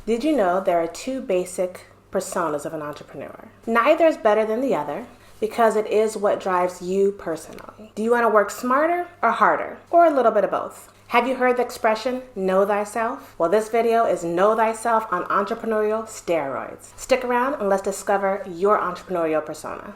Did you know there are two basic personas of an entrepreneur? Neither is better than the other because it is what drives you personally. Do you want to work smarter or harder, or a little bit of both? Have you heard the expression, know thyself? Well, this video is Know Thyself on Entrepreneurial Steroids. Stick around and let's discover your entrepreneurial persona.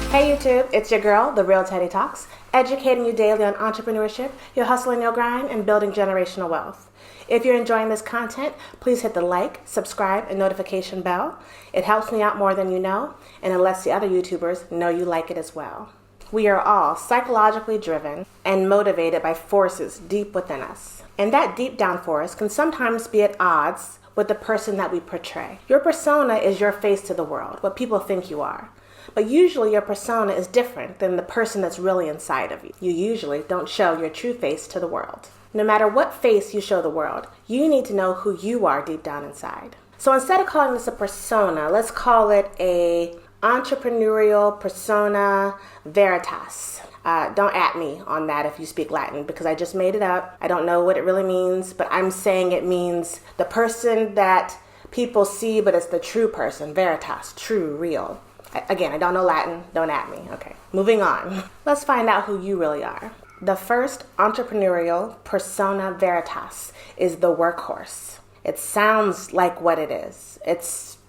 Hey YouTube, it's your girl, The Real Teddy Talks, educating you daily on entrepreneurship, your hustle and your grind, and building generational wealth. If you're enjoying this content, please hit the like, subscribe, and notification bell. It helps me out more than you know, and it lets the other YouTubers know you like it as well. We are all psychologically driven and motivated by forces deep within us. And that deep down force can sometimes be at odds with the person that we portray. Your persona is your face to the world, what people think you are. But usually your persona is different than the person that's really inside of you. You usually don't show your true face to the world. No matter what face you show the world, you need to know who you are deep down inside. So instead of calling this a persona, let's call it a Entrepreneurial Persona Veritas. Don't at me on that if you speak Latin, because I just made it up. I don't know what it really means, but I'm saying it means the person that people see, but it's the true person. Veritas, true, real. Again, I don't know Latin, don't at me. Okay, moving on. Let's find out who you really are. The first entrepreneurial persona veritas is the workhorse. It sounds like what it is.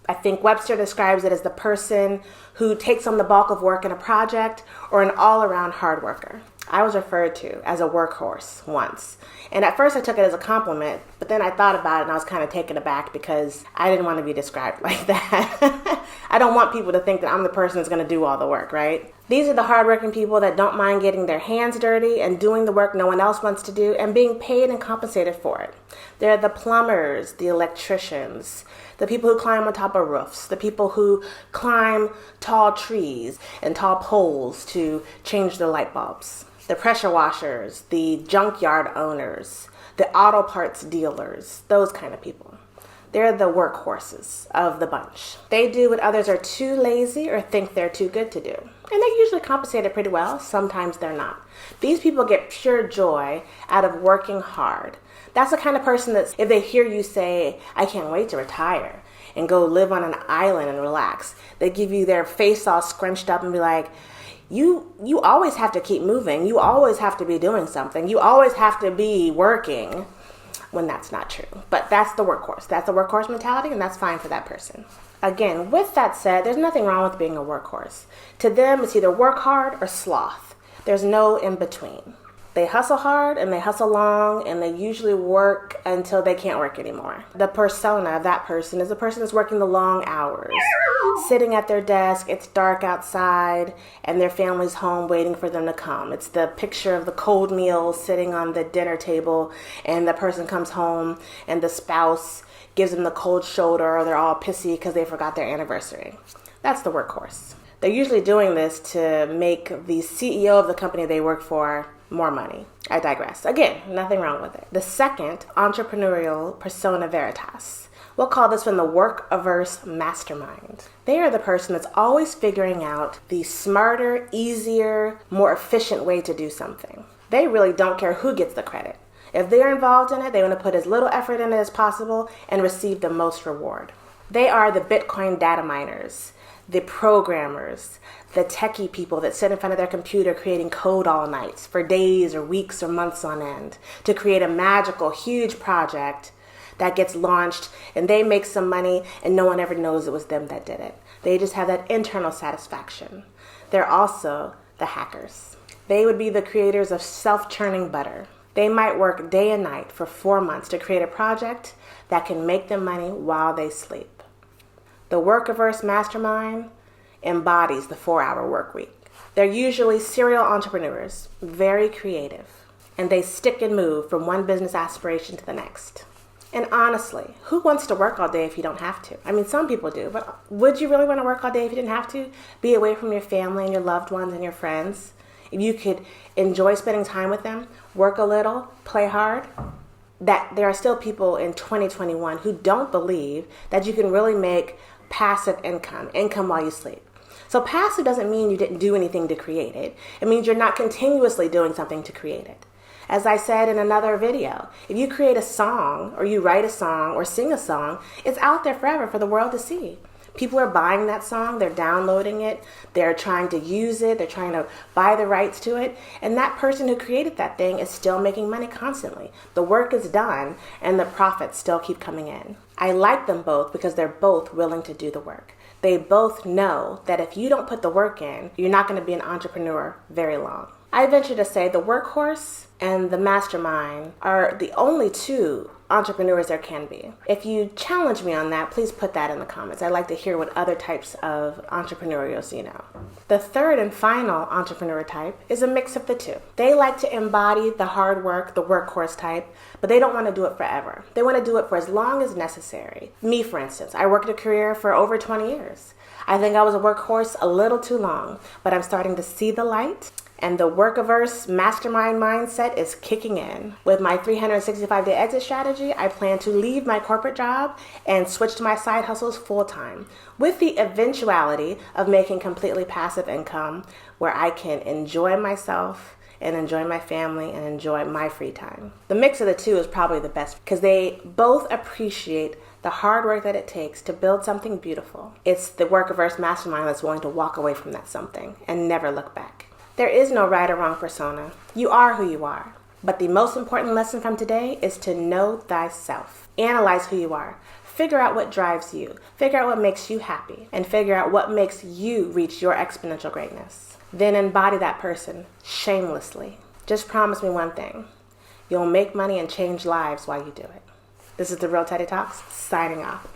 I think Webster describes it as the person who takes on the bulk of work in a project or an all-around hard worker. I was referred to as a workhorse once. And at first I took it as a compliment, but then I thought about it and I was kind of taken aback because I didn't want to be described like that. I don't want people to think that I'm the person that's going to do all the work, right? These are the hardworking people that don't mind getting their hands dirty and doing the work no one else wants to do and being paid and compensated for it. They're the plumbers, the electricians, the people who climb on top of roofs, the people who climb tall trees and tall poles to change the light bulbs, the pressure washers, the junkyard owners, the auto parts dealers, those kind of people. They're the workhorses of the bunch. They do what others are too lazy or think they're too good to do. And they're usually compensated pretty well. Sometimes they're not. These people get pure joy out of working hard. That's the kind of person that if they hear you say, I can't wait to retire and go live on an island and relax, they give you their face all scrunched up and be like, you always have to keep moving. You always have to be doing something. You always have to be working. When that's not true. But that's the workhorse. That's the workhorse mentality, and that's fine for that person. Again, with that said, there's nothing wrong with being a workhorse. To them, it's either work hard or sloth. There's no in between. They hustle hard and they hustle long, and they usually work until they can't work anymore. The persona of that person is the person that's working the long hours, sitting at their desk, it's dark outside, and their family's home waiting for them to come. It's the picture of the cold meal sitting on the dinner table, and the person comes home, and the spouse gives them the cold shoulder, or they're all pissy because they forgot their anniversary. That's the workhorse. They're usually doing this to make the CEO of the company they work for more money. I digress. Again, nothing wrong with it. The second entrepreneurial persona veritas. We'll call this one the Workverse Mastermind. They are the person that's always figuring out the smarter, easier, more efficient way to do something. They really don't care who gets the credit. If they're involved in it, they want to put as little effort in it as possible and receive the most reward. They are the Bitcoin data miners, the programmers, the techie people that sit in front of their computer creating code all night for days or weeks or months on end to create a magical, huge project that gets launched and they make some money and no one ever knows it was them that did it. They just have that internal satisfaction. They're also the hackers. They would be the creators of self-churning butter. They might work day and night for 4 months to create a project that can make them money while they sleep. The Workverse Mastermind embodies the 4-hour work week. They're usually serial entrepreneurs, very creative, and they stick and move from one business aspiration to the next. And honestly, who wants to work all day if you don't have to? I mean, some people do, but would you really want to work all day if you didn't have to? Be away from your family and your loved ones and your friends? If you could enjoy spending time with them, work a little, play hard? That there are still people in 2021 who don't believe that you can really make passive income while you sleep. So passive doesn't mean you didn't do anything to create it. It means you're not continuously doing something to create it. As I said in another video, if you create a song or you write a song or sing a song, it's out there forever for the world to see. People are buying that song, they're downloading it, they're trying to use it, they're trying to buy the rights to it, and that person who created that thing is still making money constantly. The work is done and the profits still keep coming in. I like them both because they're both willing to do the work. They both know that if you don't put the work in, you're not going to be an entrepreneur very long. I venture to say the Workhorse and the Mastermind are the only two entrepreneurs there can be. If you challenge me on that, please put that in the comments. I'd like to hear what other types of entrepreneurials you know. The third and final entrepreneur type is a mix of the two. They like to embody the hard work, the workhorse type, but they don't want to do it forever. They want to do it for as long as necessary. Me, for instance, I worked a career for over 20 years. I think I was a workhorse a little too long, but I'm starting to see the light. And the Workverse Mastermind mindset is kicking in. With my 365-day exit strategy, I plan to leave my corporate job and switch to my side hustles full-time, with the eventuality of making completely passive income where I can enjoy myself and enjoy my family and enjoy my free time. The mix of the two is probably the best because they both appreciate the hard work that it takes to build something beautiful. It's the Workverse Mastermind that's willing to walk away from that something and never look back. There is no right or wrong persona. You are who you are. But the most important lesson from today is to know thyself. Analyze who you are. Figure out what drives you. Figure out what makes you happy. And figure out what makes you reach your exponential greatness. Then embody that person shamelessly. Just promise me one thing. You'll make money and change lives while you do it. This is The Real Teddy Talks, signing off.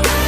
Listen.